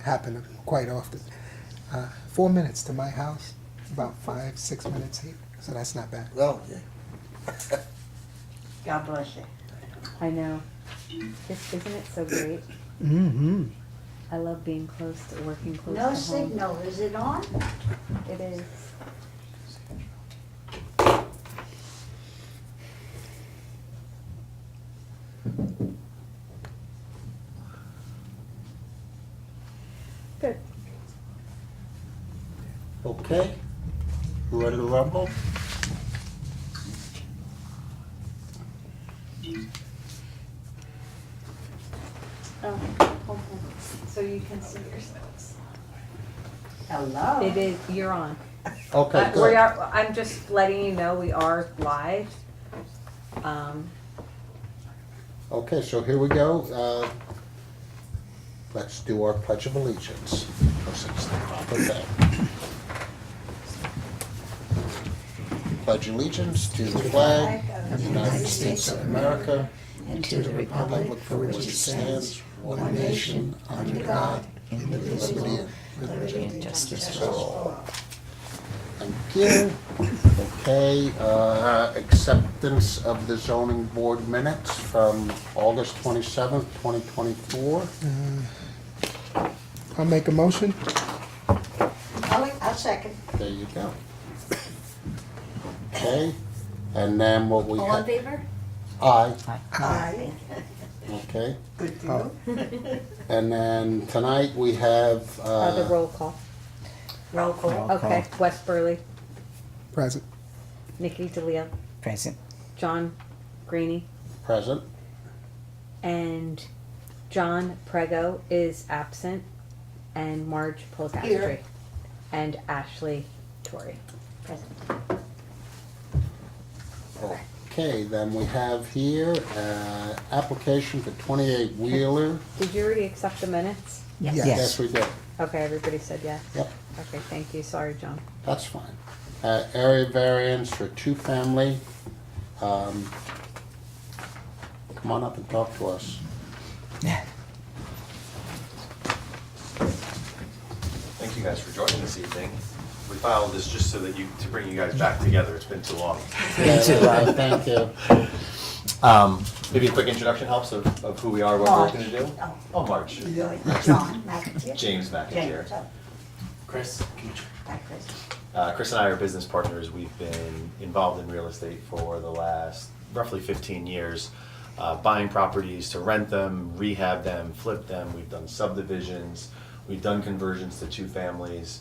happen quite often. 4 minutes to my house, about 5-6 minutes here, so that's not bad. Well, yeah. God bless you. I know. Isn't it so great? Mm-hmm. I love being close to working close to No home. signal, is it on? It is. Good. Okay. Ready to rumble? Oh, hold on. So you can see yourselves. Hello. It is, you're on. Okay, We good. are, I'm just letting you know we are live. Okay, so here we go. Let's do our Pledge of Allegiance. Because it's the proper thing. Pledge allegiance to the flag of the United States of America and to the republic for which it stands, one nation, under God, indivisible, with liberty and justice for all. Thank you. Okay, acceptance of the zoning board minutes from August 27th, 2024. I'll make a motion. I'll second. There you go. Okay, and then what we All in have. favor? Aye, Aye. okay. Good to Oh. go. And then tonight we have, The roll call. Roll call. Okay, Wes Burley, Present. Nikki DeLeo, Present. John Greeny, present. and John Prego is absent, and Marge Polcastri, Here. and Ashley Torrey. Present. Okay, then we have here, application for 28 Wheeler. Did you already accept the minutes? Yes. Yes, we did. Okay, everybody said yes. Yep, Okay, thank you. Sorry, John. that's fine. Area variance for two-family. Come on up and talk to us. Thank you guys for joining this evening. We filed this just so that to bring you guys back together. It's been too long. Yeah, thank you. Maybe a quick introduction helps of who we are, what we're looking to do. Oh, March. John McAteer. James McAteer. James. Chris. Hi, Chris. Chris and I are business partners. We've been involved in real estate for the last roughly 15 years, buying properties to rent them, rehab them, flip them. We've done subdivisions. We've done conversions to two families.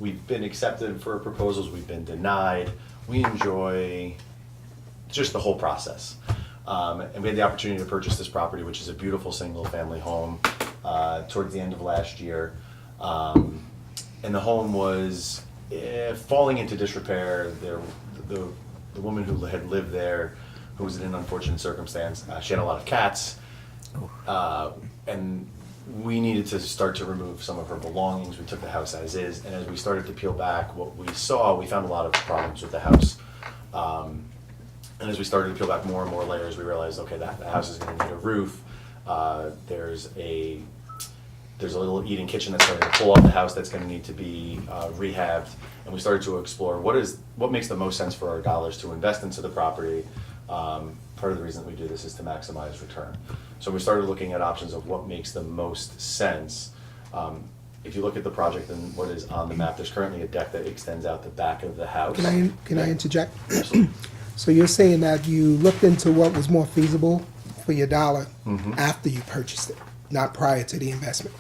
We've been accepted for proposals. We've been denied. We enjoy just the whole process. And we had the opportunity to purchase this property, which is a beautiful single-family home, towards the end of last year. And the home was falling into disrepair. The woman who had lived there, who was in an unfortunate circumstance, she had a lot of cats, and we needed to start to remove some of her belongings. We took the house as is, and as we started to peel back what we saw, we found a lot of problems with the house. And as we started to peel back more and more layers, we realized, okay, the house is going to need a roof. There's a little eating kitchen that's starting to pull off the house that's going to need to be rehabbed. And we started to explore what makes the most sense for our dollars to invest into the property. Part of the reason that we do this is to maximize return. So we started looking at options of what makes the most sense. If you look at the project and what is on the map, there's currently a deck that extends out the back of the house. Can I interject? So you're saying that you looked into what was more feasible for your dollar after you purchased it, not prior to the investment?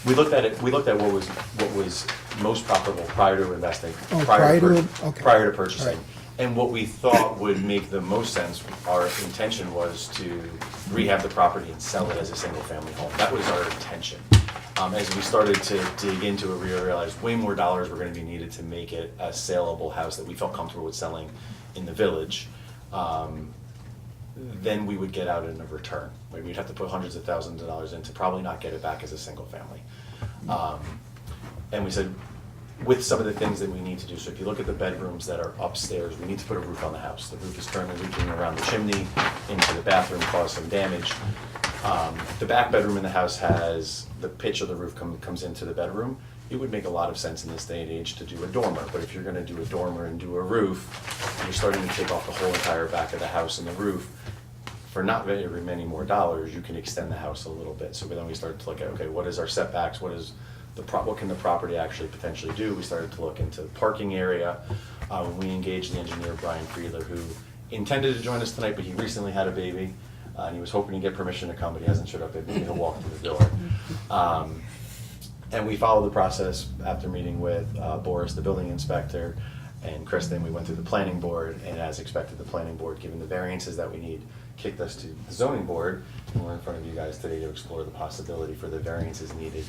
We looked at it. We looked at what was most profitable prior to investing, Oh, prior okay. to purchasing, Right. and what we thought would make the most sense. Our intention was to rehab the property and sell it as a single-family home. That was our intention. As we started to dig into it, we realized way more dollars were going to be needed to make it a saleable house that we felt comfortable with selling in the village. Then we would get out in a return. Like, we'd have to put hundreds of thousands of dollars in to probably not get it back as a single family. And we said, with some of the things that we need to do, so if you look at the bedrooms that are upstairs, we need to put a roof on the house. The roof is currently leaking around the chimney into the bathroom, cause some damage. The back bedroom in the house has, the pitch of the roof comes into the bedroom. It would make a lot of sense in this day and age to do a dormer, but if you're gonna do a dormer and do a roof, you're starting to take off the whole entire back of the house and the roof. For not very many more dollars, you can extend the house a little bit. So then we started to look at, okay, what is our setbacks? What can the property actually potentially do? We started to look into the parking area. We engaged the engineer, Brian Friedler, who intended to join us tonight, but he recently had a baby. And he was hoping to get permission to come, but he hasn't showed up. Maybe he'll walk through the door. And we followed the process after meeting with Boris, the building inspector, and Kristen. We went through the planning board, and as expected, the planning board, given the variances that we need, kicked us to the zoning board. And we're in front of you guys today to explore the possibility for the variances needed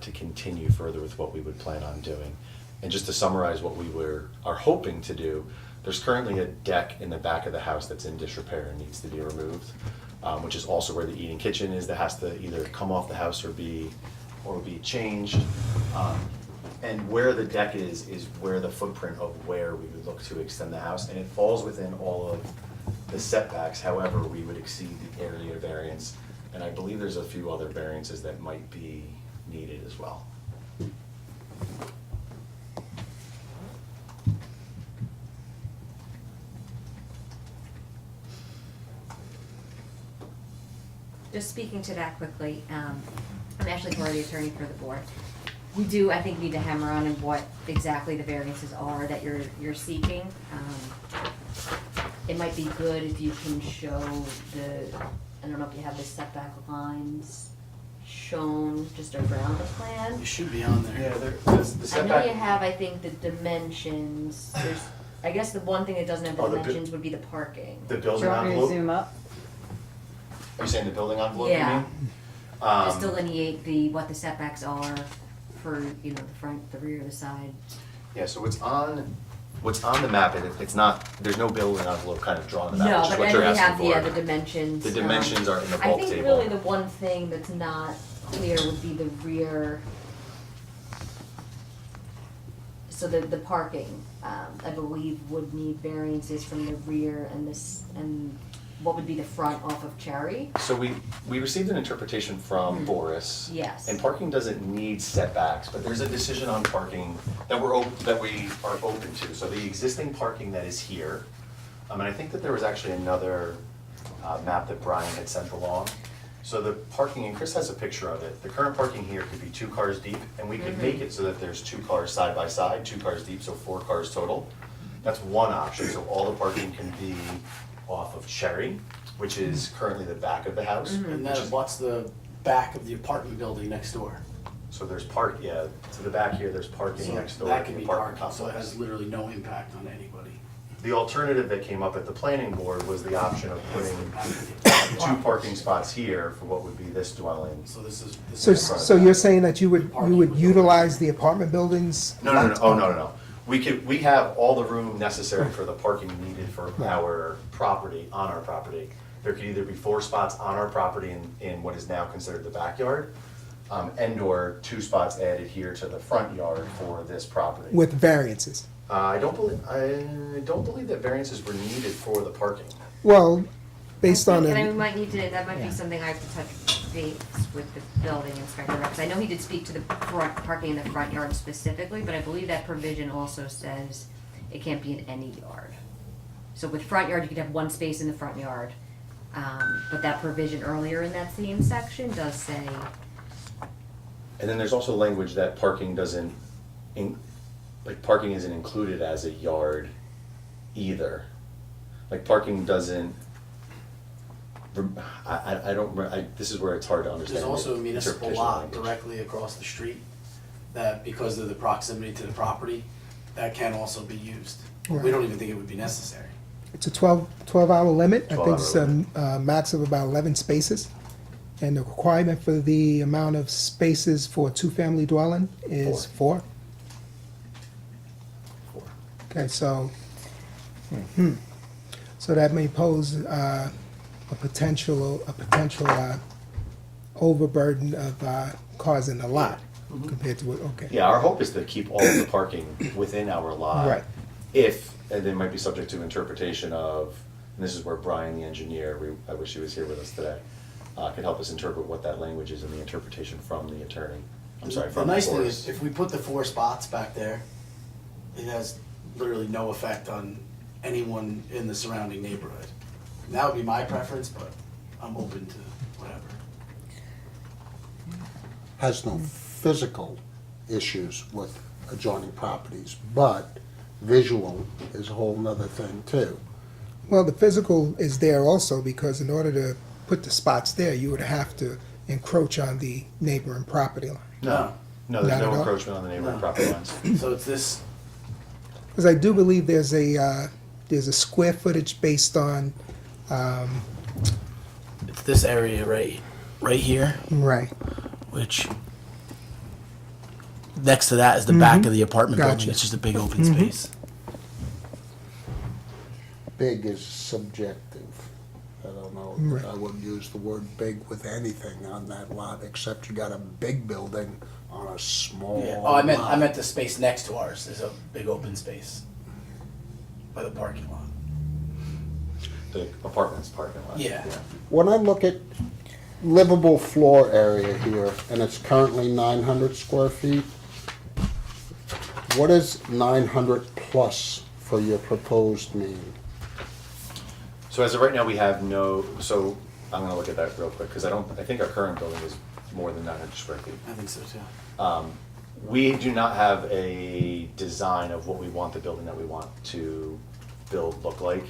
to continue further with what we would plan on doing. And just to summarize what we are hoping to do, there's currently a deck in the back of the house that's in disrepair and needs to be removed, which is also where the eating kitchen is, that has to either come off the house or be changed. And where the deck is where the footprint of where we would look to extend the house, and it falls within all of the setbacks. However, we would exceed the area variance, and I believe there's a few other variances that might be needed as well. Just speaking to that quickly, I'm Ashley Corey, the attorney for the board. We do, I think, need to hammer on what exactly the variances are that you're seeking. It might be good if you can show I don't know if you have the setback lines shown just around the plan. It should be on there. Yeah, the I know setback. you have, I think, the dimensions. I guess the one thing that doesn't have the Oh, the dimensions would be the parking. The Do building you want me to envelope? zoom up? Are you saying the building envelope, you Yeah. mean? Just delineate what the setbacks are for, the front, the rear, the side. Yeah, so what's on the map, it's not, there's no building envelope kind of drawn on the map, No, which is but what then you're we have asking for. the dimensions. The dimensions are in the I bulk think table. really the one thing that's not clear would be the rear. So the parking, I believe would need variances from the rear and what would be the front off of Cherry? So we received an interpretation from Boris. Yes. And parking doesn't need setbacks, but there's a decision on parking that we are open to. So the existing parking that is here, and I think that there was actually another map that Brian had sent along. So the parking, and Chris has a picture of it, the current parking here could be 2 cars deep, and we could make it so that there's 2 cars side by side, 2 cars deep, so 4 cars total. That's one option, so all the parking can be off of Cherry, which is currently the back of the house. And which that is- abuts the back of the apartment building next door. So there's to the back here, there's parking So next door that in could the be apartment parking, so it has complex. literally no impact on anybody. The alternative that came up at the planning board was the option of putting 2 parking spots here for what would be this dwelling. So this is. So you're saying that you would utilize the apartment buildings? No, no. We have all the room necessary for the parking needed for our property, on our property. There could either be 4 spots on our property in what is now considered the backyard, and/or 2 spots added here to the front yard for this property. With variances? I don't believe that variances were needed for the parking. Well, based on And I the, might need to, that might Yeah. be something I have to touch base with the building inspector, because I know he did speak to the front, parking in the front yard specifically, but I believe that provision also says it can't be in any yard. So with front yard, you could have 1 space in the front yard, but that provision earlier in that same section does say, And then there's also language that parking parking isn't included as a yard either. Like parking doesn't, this is where it's hard to understand. There's also a the municipal interpretation lot language. directly across the street that, because of the proximity to the property, that can also be used. We Right. don't even think it would be necessary. it's a 12-hour limit. I think 12-hour it's a max of about 11 spaces. And the requirement for the amount of spaces for a 2-family dwelling is 4. 4. Okay, so, so that may pose a potential overburden of cars in the lot compared to what, okay. Yeah, our hope is to keep all of the parking within our lot. Right. And they might be subject to interpretation of, and this is where Brian, the engineer, I wish he was here with us today, could help us interpret what that language is and the interpretation from the attorney. I'm sorry, The from the nice thing forest. is, if we put the 4 spots back there, it has literally no effect on anyone in the surrounding neighborhood. That would be my preference, but I'm open to whatever. Has no physical issues with adjoining properties, but visual is a whole nother thing too. Well, the physical is there also because in order to put the spots there, you would have to encroach on the neighboring property line. No, Not there's at no all? encroachment on the neighboring No. property lines. So it's this, Because I do believe there's a square footage based on, it's this area right here, right, which next to that is the back of the apartment Gotcha. building. It's just a big open space. Big is subjective. I don't know, Right. I wouldn't use the word big with anything on that lot, except you got a big building on a small Yeah. Oh, I lot. meant the space next to ours. There's a big open space by the parking lot. The apartment's parking lot. Yeah. When I look at livable floor area here, and it's currently 900 square feet, what is 900 plus for your proposed mean? So as of right now, we have no, so I'm gonna look at that real quick, because I think our current building is more than 900 square feet. I think so too. We do not have a design of what we want the building that we want to build look like.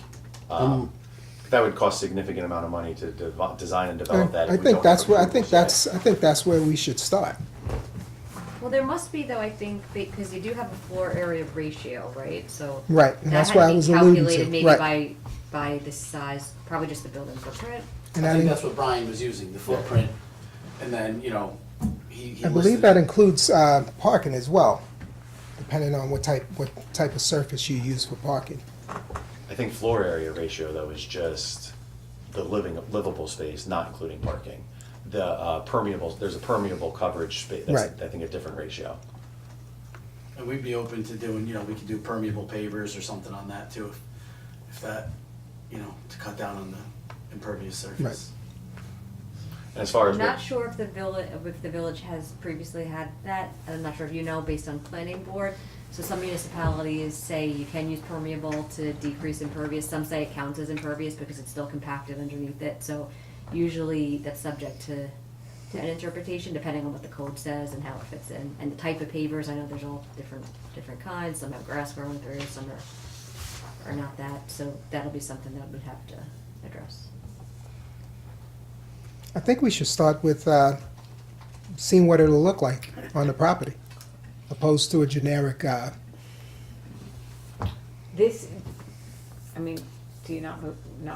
That would cost significant amount of money to design and develop that. I if we think don't that's have where, I approvals think yet. that's where we should start. Well, there must be though, I think, because you do have a floor area ratio, right? So Right, and that that's had what to I be was alluding calculated to, maybe right. by the size, probably just the building footprint. And I I think think- that's what Brian was using, the footprint, and then, you know, he I believe listed- that includes parking as well, depending on what type of surface you use for parking. I think floor area ratio though is just the livable space, not including parking. The permeable, there's a permeable coverage space, that's, Right. I think, a different ratio. And we'd be open to doing, you know, we could do permeable pavers or something on that too, if that, you know, to cut down on the impervious surface. And as far as I'm what, not sure if the village has previously had that, and I'm not sure if you know, based on planning board. So some municipalities say you can use permeable to decrease impervious, some say it counts as impervious because it's still compacted underneath it. So usually that's subject to an interpretation depending on what the code says and how it fits in. And the type of pavers, I know there's all different kinds, some have grass growing through, some are not that. So that'll be something that we'd have to address. I think we should start with seeing what it'll look like on the property, opposed to a generic, This, I mean, do you not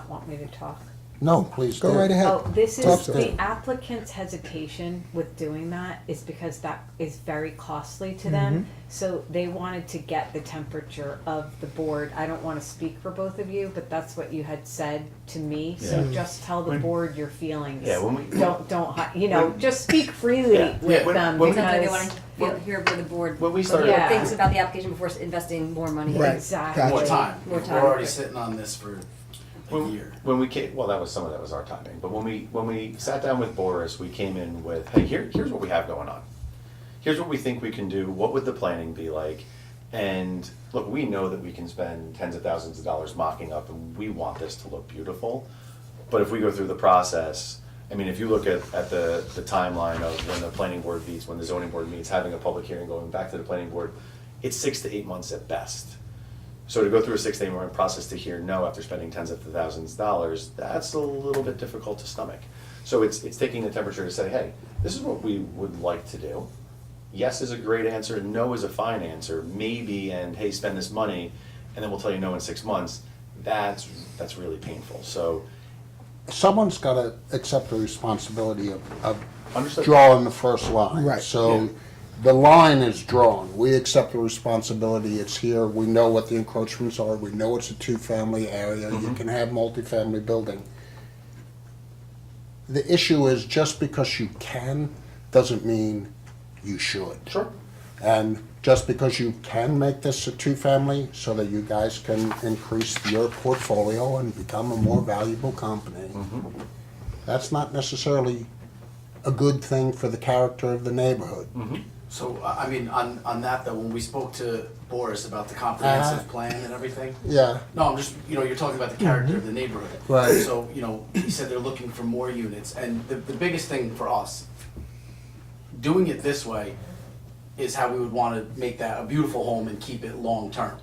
want me to talk? No, please do. go right ahead. Oh, this Talk is, to the them. applicant's hesitation with doing that is because that is very costly to them. So they wanted to get the temperature of the board. I don't wanna speak for both of you, but that's what you had said to me. So Yeah. just tell the When- board your feelings. Yeah, when we- You know, just speak freely Yeah. with When- them when we- Something they because. want to hear from the board. when we the started- board Yeah. thinks about the application before investing more money. Right. Exactly. Gotcha. More time. More time. We're already sitting on this for a year. When we came, well, that was our timing, but when we sat down with Boris, we came in with, hey, here's what we have going on. Here's what we think we can do, what would the planning be like? And look, we know that we can spend tens of thousands of dollars mocking up, and we want this to look beautiful. But if we go through the process, I mean, if you look at the timeline of when the planning board meets, when the zoning board meets, having a public hearing, going back to the planning board, it's 6 to 8 months at best. So to go through a 6 to 8 month process to hear no after spending tens of thousands of dollars, that's a little bit difficult to stomach. So it's taking the temperature to say, hey, this is what we would like to do. Yes is a great answer, no is a fine answer, maybe, and hey, spend this money, and then we'll tell you no in 6 months. That's really painful. So Someone's gotta accept the responsibility of Understood. drawing the first line. Right. So the line is drawn, we accept the responsibility, it's here, we know what the encroachments are, we know it's a two-family area, you can have multifamily building. The issue is just because you can, doesn't mean you should. sure. And just because you can make this a two-family so that you guys can increase your portfolio and become a more valuable company, That's not necessarily a good thing for the character of the neighborhood. So, I mean, on that though, when we spoke to Boris about the comprehensive plan and everything, Yeah, no, I'm just, you're talking about the character of the neighborhood. Right. So, he said they're looking for more units, and the biggest thing for us, doing it this way is how we would wanna make that a beautiful home and keep it long-term.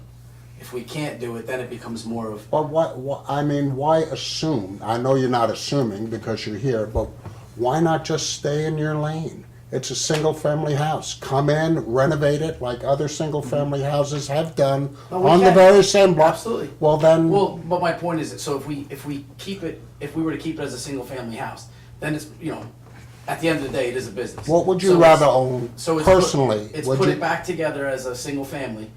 If we can't do it, then it becomes more of, but why assume? I know you're not assuming because you're here, but why not just stay in your lane? It's a single-family house. Come in, renovate it like other single-family houses have done No, we on the can. very same block. Absolutely. Well, then, well, but my point is, that so if we were to keep it as a single-family house, then it's, at the end of the day, it is a business. what would you So rather it's- own So it's personally? It's Would put you- it back together as a single family,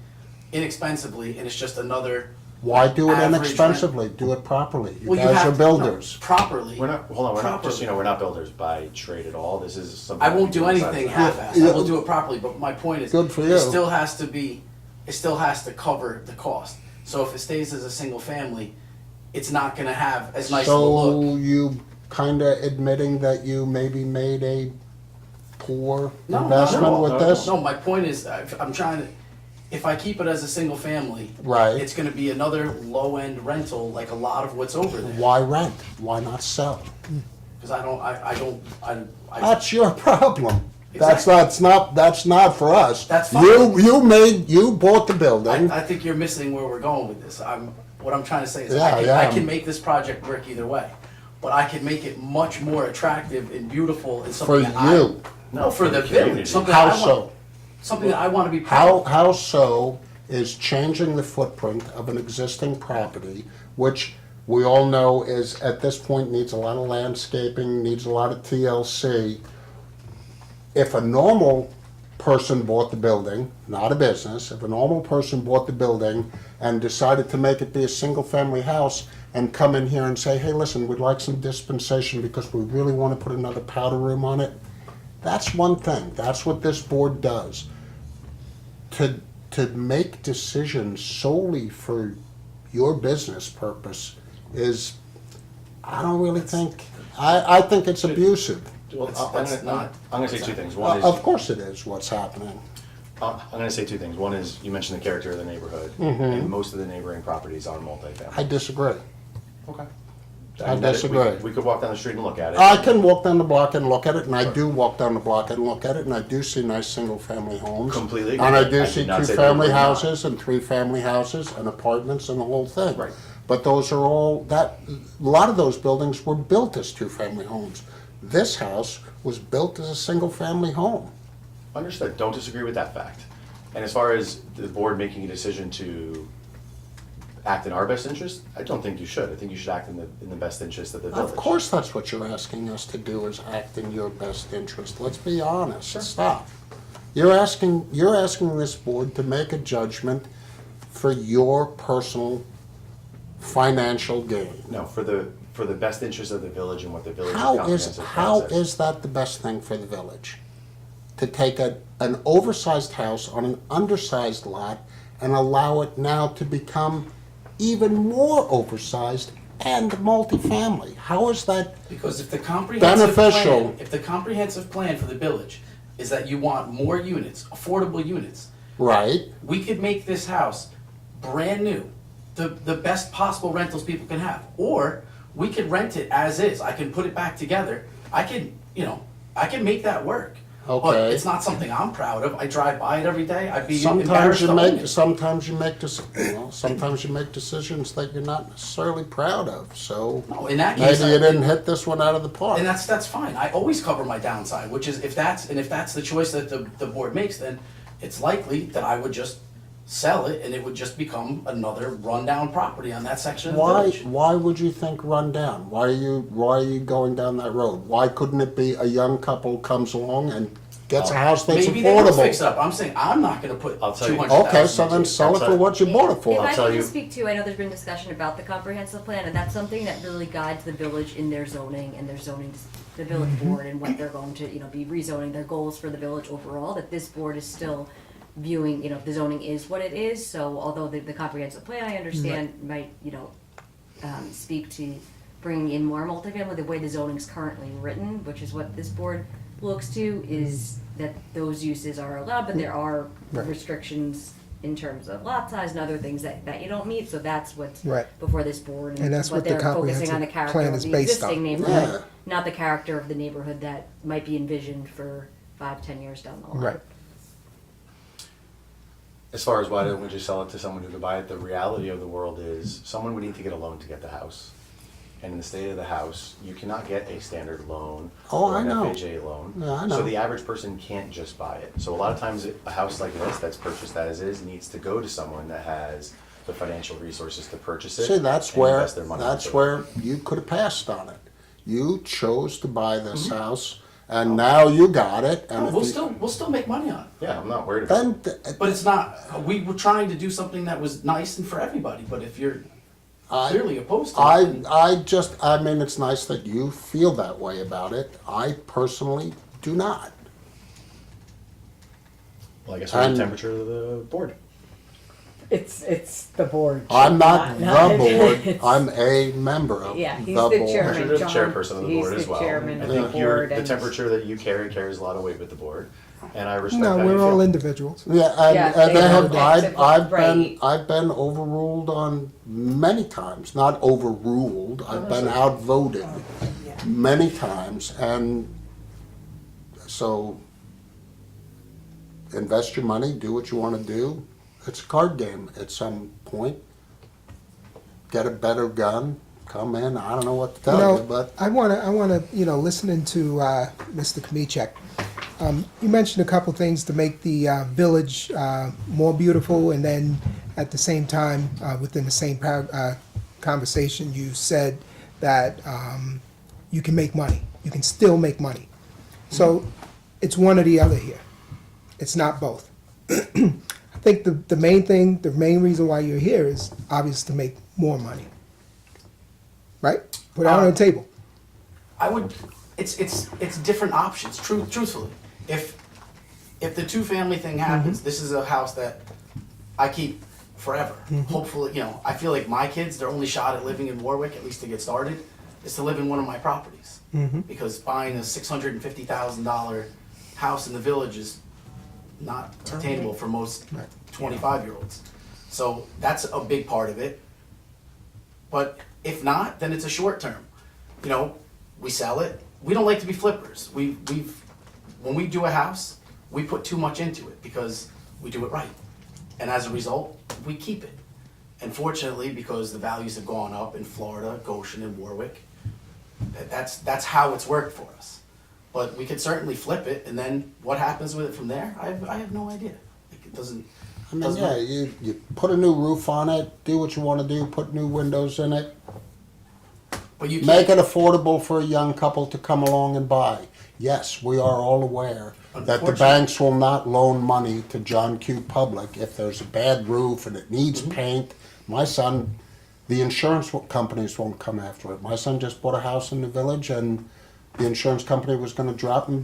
inexpensively, and it's just another. Why do it average inexpensively? Do it properly. You Well, guys have are to- builders. no, properly. We're not, hold on, we're not, just, Properly. we're not builders by trade at all. This is something. I that won't we do inside anything the house. half-assed. Yeah. I will do it properly. But my point is, Good for you. It still has to cover the cost. So if it stays as a single family, it's not going to have as nice of a look. So you kinda admitting that you maybe made a poor No, investment no, with this? No, my point is, I'm trying to. If I keep it as a single family, Right. it's going to be another low-end rental, like a lot of what's over there. Why rent? Why not sell? Because I That's your problem. Exactly. That's not for us. That's fine. You bought the building. I think you're missing where we're going with this. What I'm trying to say is Yeah, I yeah. can make this project work either way, but I can make it much more attractive and beautiful and For something that you. No, for the community. village. Something How I want. so? Something that I want to be proud of. How so is changing the footprint of an existing property, which we all know is, at this point, needs a lot of landscaping, needs a lot of TLC. If a normal person bought the building, not a business, if a normal person bought the building and decided to make it be a single-family house and come in here and say, hey, listen, we'd like some dispensation because we really want to put another powder room on it, that's one thing. That's what this board does. To make decisions solely for your business purpose is, I don't really think, I think it's abusive. Well, That's not- I'm gonna say two things. One is, Of course it is what's happening. I'm gonna say two things. One is, you mentioned the character of the neighborhood, and most of the neighboring properties are multifamily. I disagree. Okay. I disagree. We could walk down the street and look at it. I can walk down the block and look at it, and I do walk down the block and look at it, and I do see nice single-family homes. Completely agree. And I I do did see not say two-family they were not. houses and three-family houses and apartments and the whole thing. Right. But those are all, a lot of those buildings were built as two-family homes. This house was built as a single-family home. Understood. Don't disagree with that fact. And as far as the board making a decision to act in our best interest, I don't think you should. I think you should act in the best interest of the village. Of course, that's what you're asking us to do, is act in your best interest. Let's be honest. Stop. You're asking this board to make a judgment for your personal financial gain. No, for the best interest of the village and what the village How comprehensive plan how says. is that the best thing for the village? To take an oversized house on an undersized lot and allow it now to become even more oversized and multifamily? How is that? Because if the comprehensive Beneficial. plan, if the comprehensive plan for the village is that you want more units, affordable units, Right, we could make this house brand new, the best possible rentals people can have. Or we could rent it as is. I can put it back together. I can make that work. But Okay. it's not something I'm proud of. I drive by it every day. I'd be sometimes embarrassed you to own make, it. sometimes you make decisions that you're not necessarily proud of, so No, in that case, maybe you didn't hit this one out of the park. And that's fine. I always cover my downside, which is if that's the choice that the board makes, then it's likely that I would just sell it and it would just become another rundown property on that section of the village. Why would you think run down? Why are you going down that road? Why couldn't it be a young couple comes along and gets a house that's Maybe they will fix affordable? it up. I'm saying I'm not gonna put I'll tell you. $200,000. Okay, so then sell it for what you bought it for. If I tell can you- just speak to, I know there's been discussion about the comprehensive plan, and that's something that really guides the village in their zoning and their zoning, the village board and what they're going to, be rezoning, their goals for the village overall, that this board is still viewing, the zoning is what it is, so although the comprehensive plan, I understand, might, speak to bringing in more multifamily, the way the zoning's currently written, which is what this board looks to, is that those uses are allowed, but there are Right. restrictions in terms of lot size and other things that you don't meet, so that's what's Right. before this board. And that's what the they're focusing on the comprehensive character plan of is the based on. existing neighborhood, Yeah. not the character of the neighborhood that might be envisioned for 5-10 years down the line. Right. As far as why don't we just sell it to someone who could buy it, the reality of the world is someone would need to get a loan to get the house. And in the state of the house, you cannot get a standard loan Oh, or I an know. FHA loan. Yeah, I know. So the average person can't just buy it. So a lot of times a house like this that's purchased as is needs to go to someone that has the financial resources to purchase it. See, that's and where, invest their money that's into it. where you could have passed on it. You chose to buy this Mm-hmm. house, and now you got it, and if We'll you- still make money on it. Yeah, I'm not worried about it. then, But it's not, we were trying to do something that was nice and for everybody, but if you're clearly opposed to it, then- I mean, it's nice that you feel that way about it. I personally do not. Well, I guess we're the And- temperature of the board. It's the board. I'm not the board, it's- I'm a member of the Yeah, he's board. the chairman. You're the John, chairperson of the he's board the as well. chairman I of think the you're, board the and- temperature that you carry carries a lot of weight with the board, and I respect No, how you we're all feel. individuals. Yeah, Yeah, and they they have have, active right. I've been overruled on many times, not overruled, I've been outvoted many times, and so invest your money, do what you wanna do. It's a card game at some point. Get a better gun, come in, I don't know what to You tell know, you, but I wanna, listening to Mr. Kmiechek, you mentioned a couple things to make the village more beautiful, and then at the same time, within the same conversation, you said that you can make money. You can still make money. So it's one or the other here. It's not both. I think the main reason why you're here is obvious to make more money. Right? Put it out on the table. I would, it's different options, truthfully. If the two-family thing happens, this is a house that I keep forever. Hopefully, I feel like my kids, their only shot at living in Warwick, at least to get started, is to live in one of my properties. Because buying a $650,000 house in the village is not attainable for most 25-year-olds. So that's a big part of it. But if not, then it's a short term. We sell it. We don't like to be flippers. When we do a house, we put too much into it because we do it right. And as a result, we keep it. And fortunately, because the values have gone up in Florida, Goshen, and Warwick, that's how it's worked for us. But we could certainly flip it, and then what happens with it from there, I have no idea. Like, it doesn't. I mean, doesn't yeah, you put a new roof on it, do what you wanna do, put new windows in it, But you make can't. it affordable for a young couple to come along and buy. Yes, we are all aware that the Unfortunately- banks will not loan money to John Q. Public if there's a bad roof and it needs paint. My son, the insurance companies won't come after it. My son just bought a house in the village and the insurance company was gonna drop him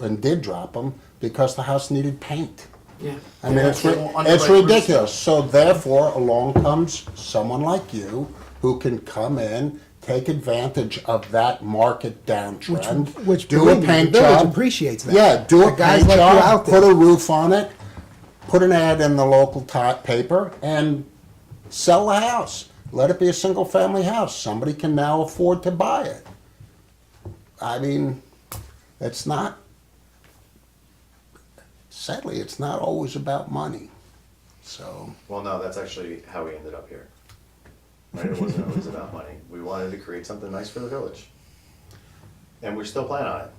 and did drop him, because the house needed paint. Yeah. I mean, it's They won't underwrite it's roofs. ridiculous. So therefore, along comes someone like you who can come in, take advantage of that market downtrend, Which do a believe me, paint the village job. appreciates that. Yeah, do a The guys paint like you job, out put there. a roof on it, put an ad in the local paper, and sell the house. Let it be a single-family house. Somebody can now afford to buy it. I mean, it's not. Sadly, it's not always about money. So. Well, no, that's actually how we ended up here. Right? It wasn't always about money. We wanted to create something nice for the village. And we're still planning on it.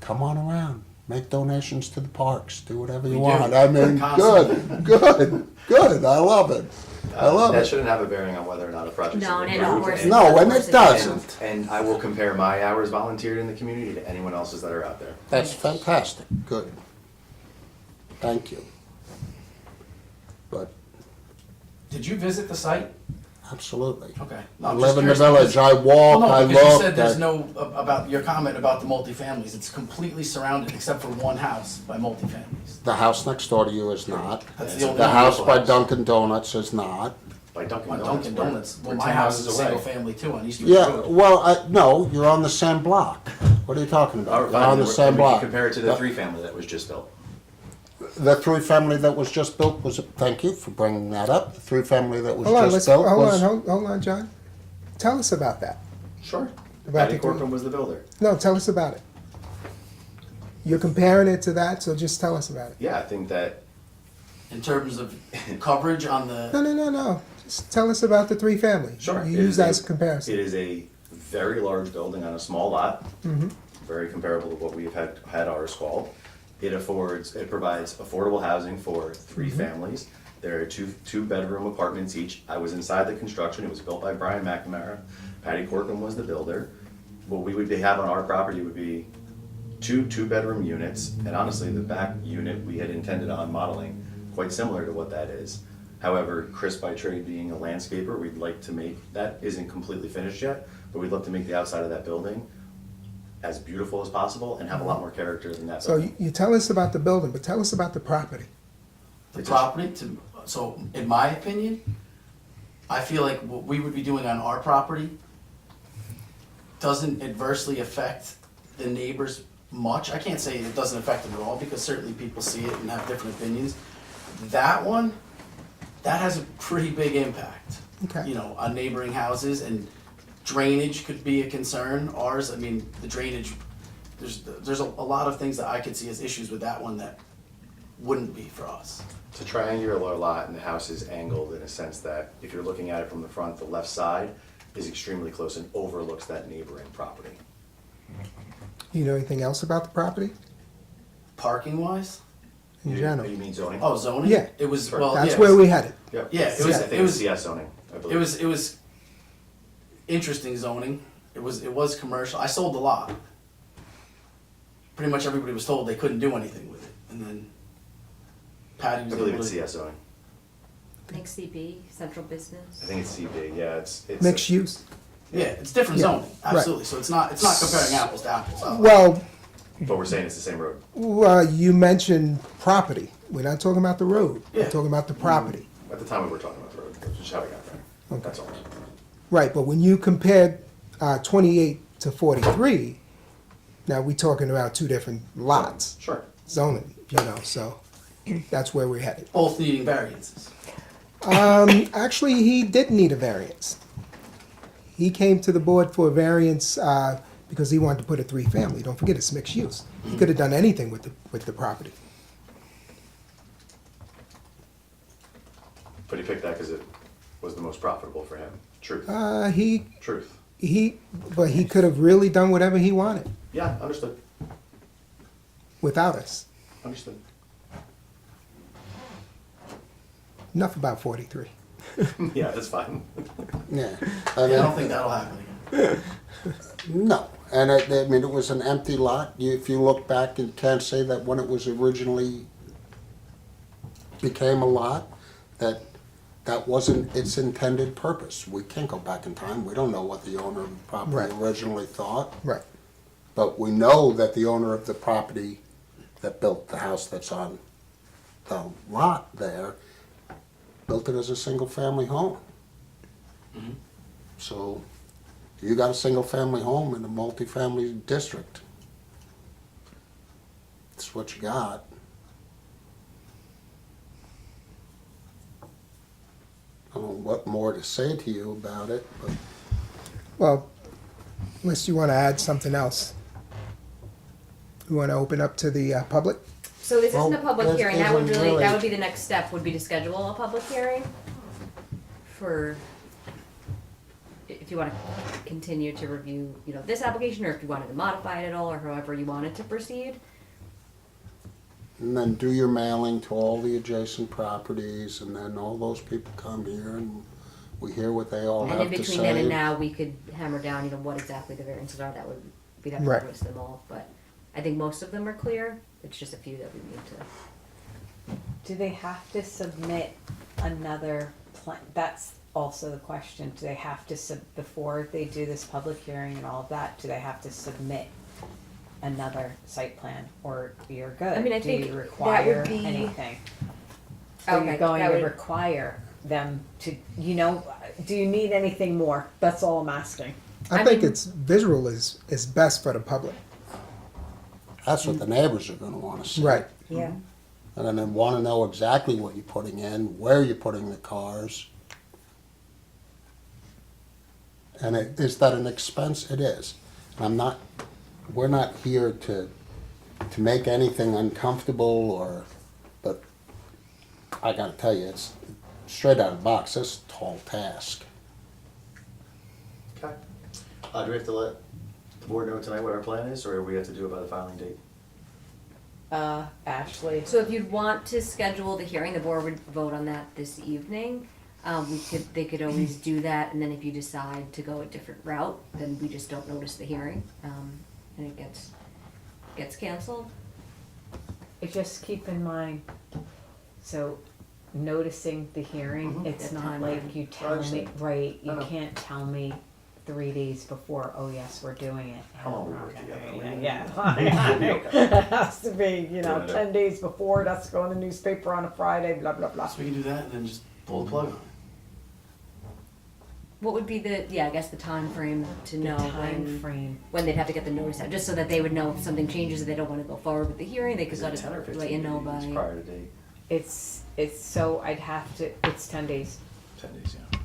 Come on around, make donations to the parks, do whatever you We want. do. I mean, Constantly. good, I love it. I love That it. shouldn't have a bearing on whether or not a project's No, and approved. of course. No, and of course it doesn't. And I will compare my hours volunteered in the community to anyone else's that are out there. That's fantastic, good. Thank you. But, Did you visit the site? absolutely. Okay. No, I I'm live just in the curious village, because- I walk, Well, I no, because you look. said there's no, about your comment about the multifamilies, it's completely surrounded except for one house by multifamilies. The house next door to you is not. That's the only The one. house by house. Dunkin' Donuts is not. by Dunkin' On Donuts. Dunkin' We're- Donuts, well, we're my 10 house is houses a away. single family too on Eastwood Yeah, Road. well, no, you're on the same block. What are you talking All about? right, You're fine, on the then same we can block. compare it to the three-family that was just built. The three-family that was just built was, thank you for bringing that up. The three-family that was Hold on, just let's, built was. hold on, John. Tell us about that. Sure. About Patty the three- Corcoran was the builder. No, tell us about it. You're comparing it to that, so just tell us about it. Yeah, I think that In terms of coverage on the, No. Just tell us about the three family. Sure. You It use is that as a comparison. It is a very large building on a small lot, Mm-hmm. very comparable to what we've had ours called. It provides affordable housing for 3 Mm-hmm. families. There are two-bedroom apartments each. I was inside the construction. It was built by Brian McNamara. Patty Corcoran was the builder. What we would have on our property would be two-bedroom units, and honestly, the back unit we had intended on modeling quite similar to what that is. However, Chris by trade being a landscaper, we'd like to make, that isn't completely finished yet, but we'd love to make the outside of that building as beautiful as possible and have a lot more character than that So building. you tell us about the building, but tell us about the property. the property to, so in my opinion, I feel like what we would be doing on our property doesn't adversely affect the neighbors much. I can't say it doesn't affect them at all, because certainly people see it and have different opinions. That one, that has a pretty big impact. Okay. You know, on neighboring houses, and drainage could be a concern. Ours, I mean, the drainage, there's a lot of things that I could see as issues with that one that wouldn't be for us. It's a triangular lot and the house is angled in a sense that if you're looking at it from the front, the left side is extremely close and overlooks that neighboring property. You know anything else about the property Parking wise, in You general? mean zoning? oh, zoning? Yeah. It was, Sure. well, That's yeah, where we headed. Yep. Yeah, it was- I think it was- CS zoning, I believe. it was interesting zoning. It was commercial. I sold the lot. Pretty much everybody was told they couldn't do anything with it, and then Patty I was believe able it's to. CS zoning. I think CB, central business. I think it's CB, yeah, it's. Mixed use. Yeah, it's different Yeah, zoning, absolutely. So it's not comparing apples to apples. Well, But we're saying it's the same road. you mentioned property. We're not talking about the road. We're Yeah. talking about the property. At the time, we were talking about the road, which is how we got there. That's all. Right, but when you compared 28 to 43, now we're talking about two different lots, Sure. zoning, so that's where we're headed. Both needing variances. Actually, he did need a variance. He came to the board for a variance because he wanted to put a three-family. Don't forget, it's mixed use. He could have done anything with the property. But he picked that because it was the most profitable for him. Truth. Truth. But he could have really done whatever he wanted Yeah, understood. without us. Understood. Enough about 43. Yeah, that's fine. Yeah. Yeah, I don't think that'll happen again. No, and I mean, it was an empty lot. If you look back, you can't say that when it was originally became a lot, that wasn't its intended purpose. We can't go back in time. We don't know what the owner of the property Right. originally thought. Right. But we know that the owner of the property that built the house that's on the lot there, built it as a single-family home. So you got a single-family home in a multifamily district. That's what you got. I don't know what more to say to you about it, but Well, unless you want to add something else. You want to open up to the public? So this isn't a Well, public this hearing, that would isn't really, that really- would be the next step, would be to schedule a public hearing for, if you wanna continue to review, this application, or if you wanted to modify it at all, or however you wanted to proceed. and then do your mailing to all the adjacent properties, and then all those people come here and we hear what they all And have in to between then and say. now, we could hammer down, what exactly the variances are, that would, we'd have to Right. list them all, but I think most of them are clear, it's just a few that we need to. Do they have to submit another plan? That's also the question. Do they have to before they do this public hearing and all of that, do they have to submit another site plan, or you're good? I mean, I Do think you that require would be- anything? So Okay, you're going that to would- require them to, do you need anything more? That's all I'm asking. I I think mean- it's visual is best for the public. That's what the neighbors are gonna wanna see. Right. Yeah. And then wanna know exactly what you're putting in, where you're putting the cars. And is that an expense? It is. We're not here to make anything uncomfortable but I gotta tell you, it's straight out of the box, it's a tall task. Okay. Do we have to let the board know tonight what our plan is, or we have to do it by the filing date? Ashley. So if you'd want to schedule the hearing, the board would vote on that this evening. They could always do that, and then if you decide to go a different route, then we just don't notice the hearing, and it gets canceled. Just keep in mind, so noticing the hearing, it's The not timeline. like you tell me, understand. right, you No, no. can't tell me 3 days before, oh yes, we're doing it. How long we work together? Yeah. It has to be, Yeah. 10 days before, it has to go in the newspaper on a Friday, blah, blah, blah. So we can do that and then just pull the plug on it. What would be I guess the time frame to know Time when frame. they'd have to get the notice out, just so that they would know if something changes and they don't wanna go forward with the hearing, they could Is let it 10 or us, 15 let you know days by. prior to date? It's so I'd have to, it's 10 days. 10 days, yeah.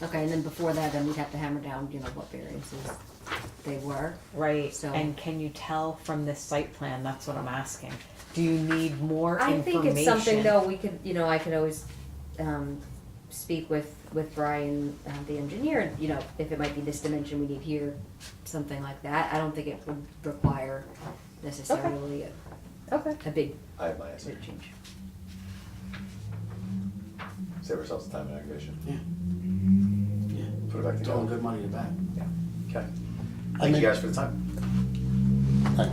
Okay, and then before that, then we'd have to hammer down, what variances they were. Right, So- and can you tell from this site plan, that's what I'm asking. Do you need more I information? think it's something though, we could, I could always, speak with Brian, the engineer, if it might be this dimension we need here, something like that. I don't think it would require necessarily Okay. a big, I have my answer. big change. Save ourselves time and aggravation. Yeah. Put it back It's all together. good money in the bank. Okay. I Thank mean- you guys for the time.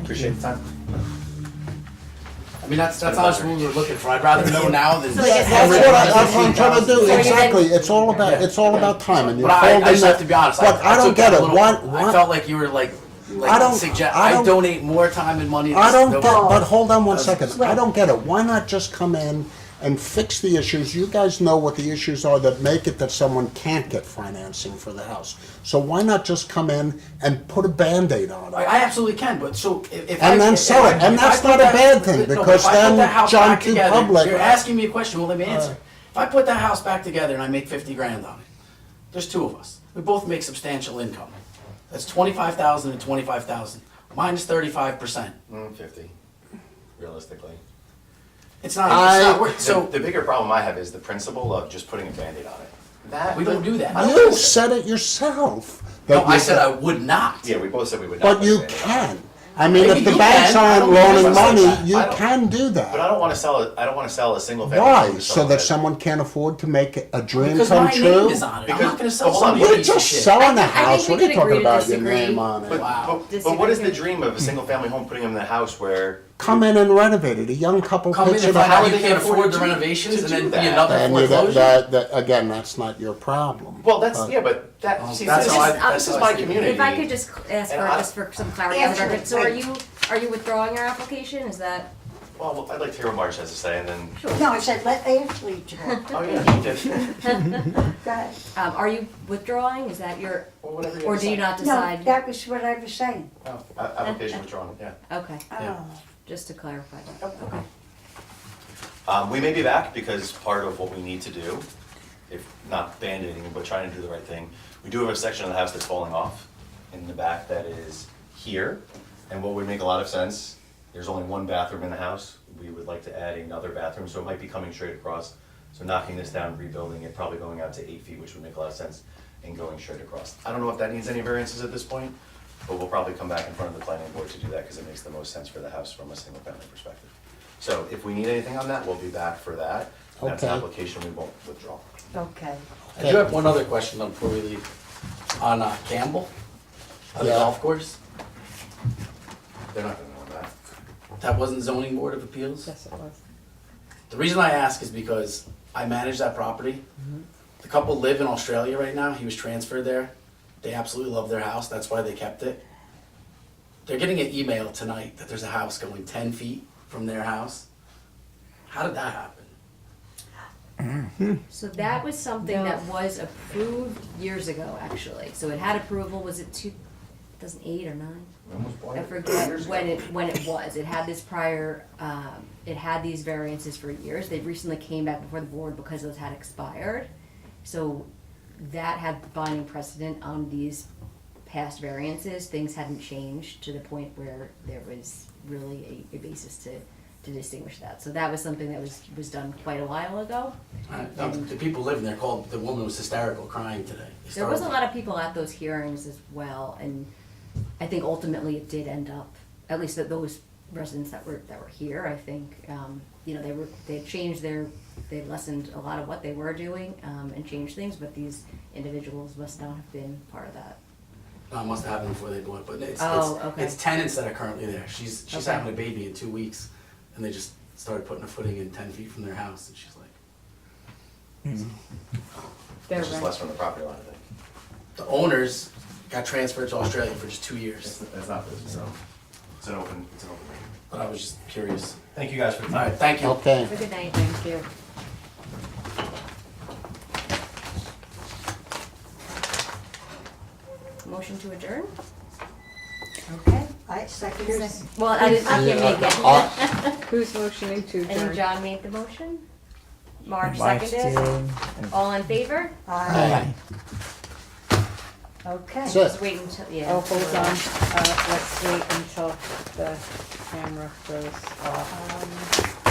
Appreciate the time. I mean, that's honestly what we were looking for. I'd rather know now than. So I guess That's what I'm trying to do, So you exactly, didn't- it's all about time, and you're But I holding just have to the, be honest. but I don't took get that it, a little- why, I felt like you were like I don't- suggest. I I don't- donate more time and money. I don't No- get, but hold on one Uh, second, I don't get it, why not just come in and fix the issues? You guys know what the issues are that make it that someone can't get financing for the house. So why not just come in and put a Band-Aid on it? I absolutely can, but so if And I, then if sell I- it. And if I that's put not a that- bad thing, no, but because if I put then that house John back Q. together, Public- You're asking me a question. Well, let me answer. If I put that house back together and I make 50 grand on it, there's two of us. We both make substantial income. That's 25,000 and 25,000 minus 35%. 50, realistically. It's not worth. So So the bigger problem I have is the principle of just putting a Band-Aid on it. That we don't do that. You said it yourself. No, that I you- said I would not. Yeah, we both said we would not. But put a you Band-Aid on it. can. I mean, Maybe if the you banks can. I aren't don't think loaning I said money, that. you I don't- can do But I that. don't want to sell it. I don't want to sell a single family. Why? home to So that that- someone can't afford to make a dream Because come my true? name is on it. I'm Because- not going to sell hold on, somebody You're else's just shit. selling the I think house. we What are you could talking agree to about your disagree. name on it? But, Wow. but what is the dream of a single family home putting them in a house where Come in and renovate it. A young couple Come in puts and it find up. out are you they can't gonna afford afford the to- renovations to and do then be that? another And foreclosure. again, that's not your problem. Well, that's But- yeah, but that Oh, see, that's this, how is, I- this that's is how I my see it. community. If I could just ask And for, I- just for some clarity Yeah, on the sure. record, so are you withdrawing your application, is that? Well, I'd like to hear what Marge has to say, and then. No, I said, let Ashley talk. Oh yeah, you did. Go ahead. Are you withdrawing, is that your, Well, whatever or do you not No, decide? that was what I was saying. Oh, application withdrawn. Yeah. Okay, Oh. just to clarify that, okay. We may be back because part of what we need to do, if not band-aiding, but trying to do the right thing, we do have a section of the house that's falling off in the back that is here. And what would make a lot of sense, there's only one bathroom in the house. We would like to add another bathroom, so it might be coming straight across. So knocking this down, rebuilding it, probably going out to 8 feet, which would make a lot of sense, and going straight across. I don't know if that needs any variances at this point, but we'll probably come back in front of the planning board to do that because it makes the most sense for the house from a single family perspective. So if we need anything on that, we'll be back for that. That's an Okay. application we won't withdraw. Okay. I do have one other question though before we leave. On Campbell, on the Yeah. golf course, They're not gonna know that. that wasn't zoning board of appeals? Yes, it was. The reason I ask is because I manage that property. The couple live in Australia right now. He was transferred there. They absolutely love their house. That's why they kept it. They're getting an email tonight that there's a house going 10 feet from their house. How did that happen? So that was something No. that was approved years ago, actually. So it had approval, was it 2008 or 9? I forget when it was. It had this prior, it had these variances for years. They recently came back before the board because those had expired. So that had binding precedent on these past variances. Things hadn't changed to the point where there was really a basis to distinguish that. So that was something that was done quite a while ago. The people living there called, the woman was hysterical crying today. There was a lot of people at those hearings as well, and I think ultimately it did end up, at least that those residents that were here, I think, you know, they changed they lessened a lot of what they were doing, and changed things, but these individuals must not have been part of that. Must have happened before they bought, but Okay. it's tenants that are currently there. She's Okay. having a baby in 2 weeks, and they just started putting a footing in 10 feet from their house, and she's like, They're It's just rent- less from the property line, I think. the owners got transferred to Australia for just 2 years. It's not business, so it's an open. But I was just curious. Thank you guys for the All time. right, thank you. Okay. Have a good night. Thank you. Motion to adjourn? Okay, I second yours. Well, I can't make it. Who's motioning to And adjourn? John made the motion? Mark Mike seconded? did. All in favor? Aye. Okay. So- Just wait until, yeah. Oh, hold on, let's wait until the camera goes off.